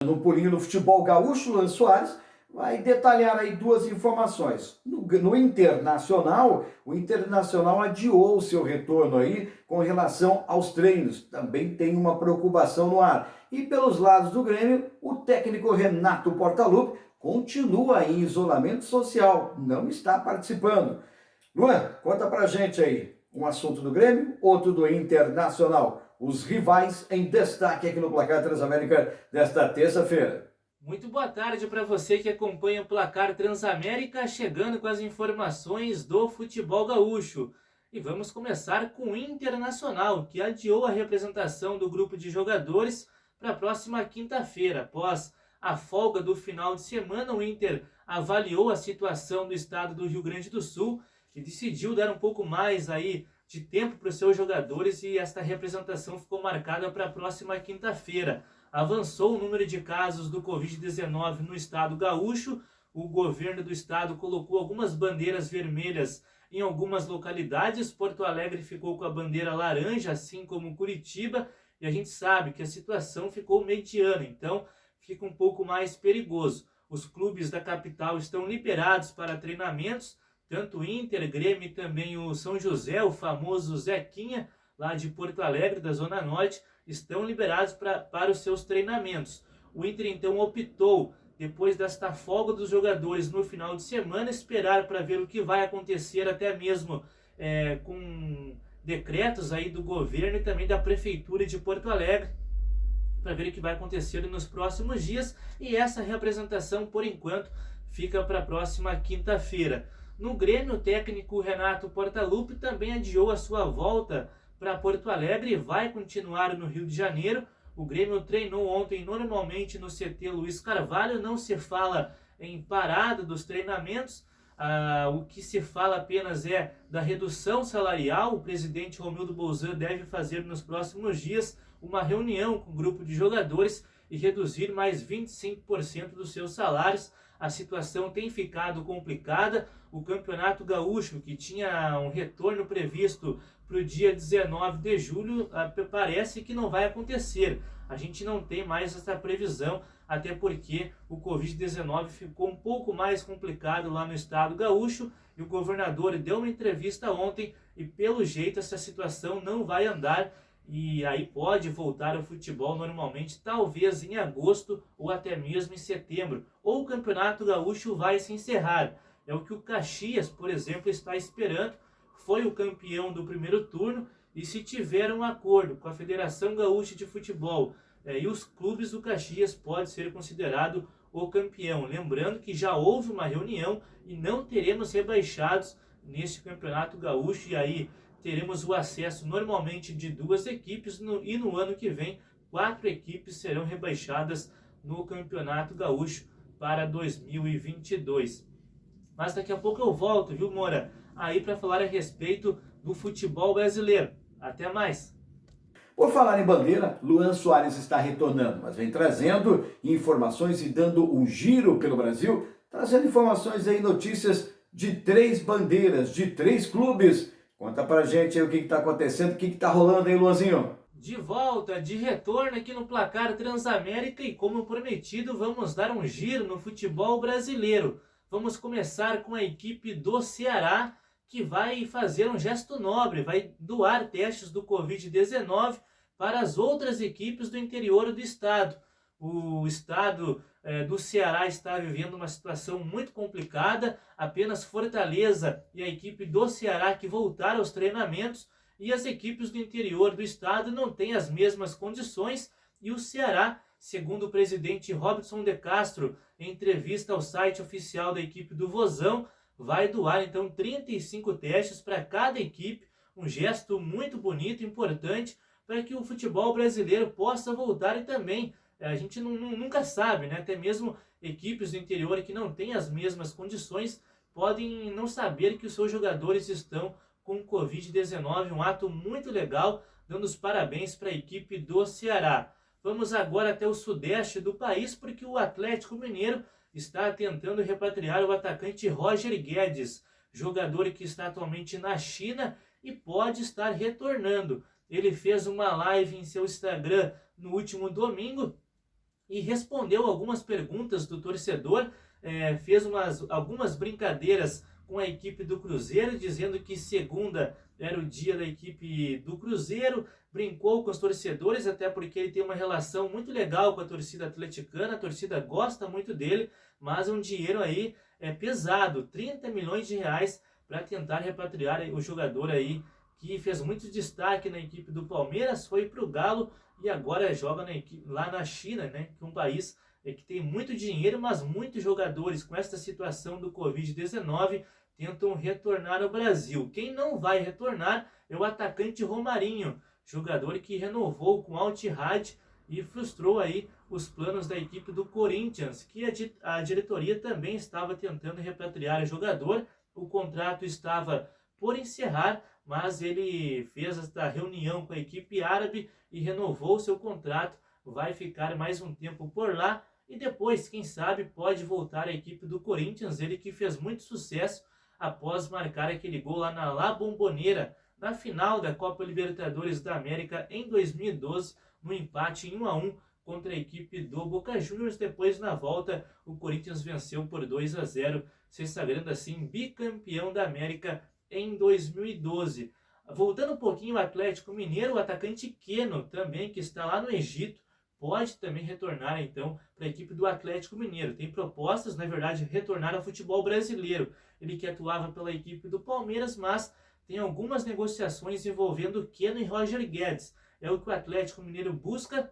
Um pulinho no futebol gaúcho, Luan Soares vai detalhar aí duas informações. No Internacional, o Internacional adiou o seu retorno aí com relação aos treinos. Também tem uma preocupação no ar. E pelos lados do Grêmio, o técnico Renato Portaluppi continua em isolamento social, não está participando. Luan, conta pra gente aí um assunto do Grêmio, outro do Internacional. Os rivais em destaque aqui no Placar Transamérica desta terça-feira. Muito boa tarde para você que acompanha o Placar Transamérica, chegando com as informações do futebol gaúcho. E vamos começar com o Internacional, que adiou a representação do grupo de jogadores para a próxima quinta-feira. Após a folga do final de semana, o Inter avaliou a situação do estado do Rio Grande do Sul e decidiu dar um pouco mais aí de tempo para os seus jogadores, e esta representação ficou marcada para a próxima quinta-feira. Avançou o número de casos do Covid-19 no estado gaúcho. O governo do estado colocou algumas bandeiras vermelhas em algumas localidades. Porto Alegre ficou com a bandeira laranja, assim como Curitiba, e a gente sabe que a situação ficou mediana, então fica um pouco mais perigoso. Os clubes da capital estão liberados para treinamentos, tanto o Inter, Grêmio e também o São José, o famoso Zequinha, lá de Porto Alegre, da Zona Norte, estão liberados para os seus treinamentos. O Inter então optou, depois desta folga dos jogadores no final de semana, esperar para ver o que vai acontecer, até mesmo com decretos aí do governo e também da Prefeitura de Porto Alegre, para ver o que vai acontecer nos próximos dias, e essa representação, por enquanto, fica para a próxima quinta-feira. No Grêmio, o técnico Renato Portaluppi também adiou a sua volta para Porto Alegre e vai continuar no Rio de Janeiro. O Grêmio treinou ontem normalmente no CT Luiz Carvalho, não se fala em parada dos treinamentos. O que se fala apenas é da redução salarial. O presidente Romildo Bolzan deve fazer nos próximos dias uma reunião com o grupo de jogadores e reduzir mais 25% dos seus salários. A situação tem ficado complicada. O Campeonato Gaúcho, que tinha um retorno previsto para o dia 19 de julho, parece que não vai acontecer. A gente não tem mais essa previsão, até porque o Covid-19 ficou um pouco mais complicado lá no estado gaúcho, e o governador deu uma entrevista ontem e, pelo jeito, essa situação não vai andar, e aí pode voltar ao futebol normalmente, talvez em agosto ou até mesmo em setembro, ou o Campeonato Gaúcho vai se encerrar. É o que o Caxias, por exemplo, está esperando. Foi o campeão do primeiro turno, e se tiver um acordo com a Federação Gaúcha de Futebol e os clubes, do Caxias pode ser considerado o campeão. Lembrando que já houve uma reunião e não teremos rebaixados neste Campeonato Gaúcho, e aí teremos o acesso normalmente de 2 equipes, e no ano que vem 4 equipes serão rebaixadas no Campeonato Gaúcho para 2022. Mas daqui a pouco eu volto, viu, Moura, aí para falar a respeito do futebol brasileiro. Até mais! Por falar em bandeira, Luan Soares está retornando, mas vem trazendo informações e dando um giro pelo Brasil, trazendo informações aí, notícias de 3 bandeiras, de 3 clubes. Conta pra gente aí o que está acontecendo, o que está rolando aí, Luanzinho. De volta, de retorno aqui no Placar Transamérica, e como prometido, vamos dar um giro no futebol brasileiro. Vamos começar com a equipe do Ceará, que vai fazer um gesto nobre, vai doar testes do Covid-19 para as outras equipes do interior do estado. O estado do Ceará está vivendo uma situação muito complicada. Apenas Fortaleza e a equipe do Ceará que voltaram aos treinamentos, e as equipes do interior do estado não têm as mesmas condições. E o Ceará, segundo o presidente Robson de Castro, em entrevista ao site oficial da equipe do Vozão, vai doar então 35 testes para cada equipe, um gesto muito bonito e importante para que o futebol brasileiro possa voltar. E também a gente nunca sabe, né? Até mesmo equipes do interior que não têm as mesmas condições podem não saber que os seus jogadores estão com Covid-19, um ato muito legal, dando os parabéns para a equipe do Ceará. Vamos agora até o sudeste do país, porque o Atlético Mineiro está tentando repatriar o atacante Roger Guedes, jogador que está atualmente na China e pode estar retornando. Ele fez uma live em seu Instagram no último domingo e respondeu algumas perguntas do torcedor, fez algumas brincadeiras com a equipe do Cruzeiro, dizendo que segunda era o dia da equipe do Cruzeiro, brincou com os torcedores, até porque ele tem uma relação muito legal com a torcida atleticana, a torcida gosta muito dele, mas um dinheiro aí pesado, 30 milhões de reais para tentar repatriar o jogador aí que fez muito destaque na equipe do Palmeiras, foi para o Galo e agora joga lá na China, né, que é um país que tem muito dinheiro, mas muitos jogadores com essa situação do Covid-19 tentam retornar ao Brasil. Quem não vai retornar é o atacante Romarinho, jogador que renovou com Al Ittihad e frustrou aí os planos da equipe do Corinthians, que a diretoria também estava tentando repatriar o jogador. O contrato estava por encerrar, mas ele fez esta reunião com a equipe árabe e renovou seu contrato, vai ficar mais um tempo por lá e depois, quem sabe, pode voltar à equipe do Corinthians, ele que fez muito sucesso após marcar aquele gol lá na La Bombonera, na final da Copa Libertadores da América em 2012, no empate em 1-1 contra a equipe do Boca Juniors. Depois, na volta, o Corinthians venceu por 2-0, se sagrando assim bicampeão da América em 2012. Voltando um pouquinho ao Atlético Mineiro, o atacante Keno também, que está lá no Egito, pode também retornar então para a equipe do Atlético Mineiro. Tem propostas, na verdade, retornar ao futebol brasileiro. Ele que atuava pela equipe do Palmeiras, mas tem algumas negociações envolvendo Keno e Roger Guedes. É o que o Atlético Mineiro busca.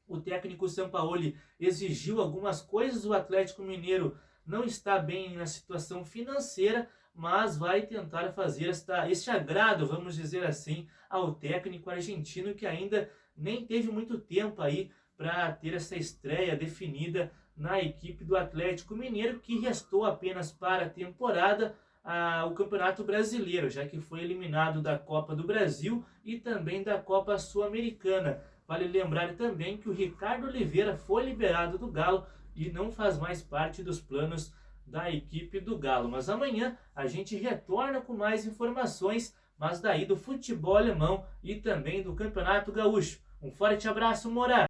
O técnico Sampaoli exigiu algumas coisas, o Atlético Mineiro não está bem na situação financeira, mas vai tentar fazer este agrado, vamos dizer assim, ao técnico argentino que ainda nem teve muito tempo aí para ter essa estreia definida na equipe do Atlético Mineiro, que restou apenas para a temporada o Campeonato Brasileiro, já que foi eliminado da Copa do Brasil e também da Copa Sul-Americana. Vale lembrar também que o Ricardo Oliveira foi liberado do Galo e não faz mais parte dos planos da equipe do Galo. Mas amanhã a gente retorna com mais informações, mas daí do futebol alemão e também do Campeonato Gaúcho. Um forte abraço, Morá!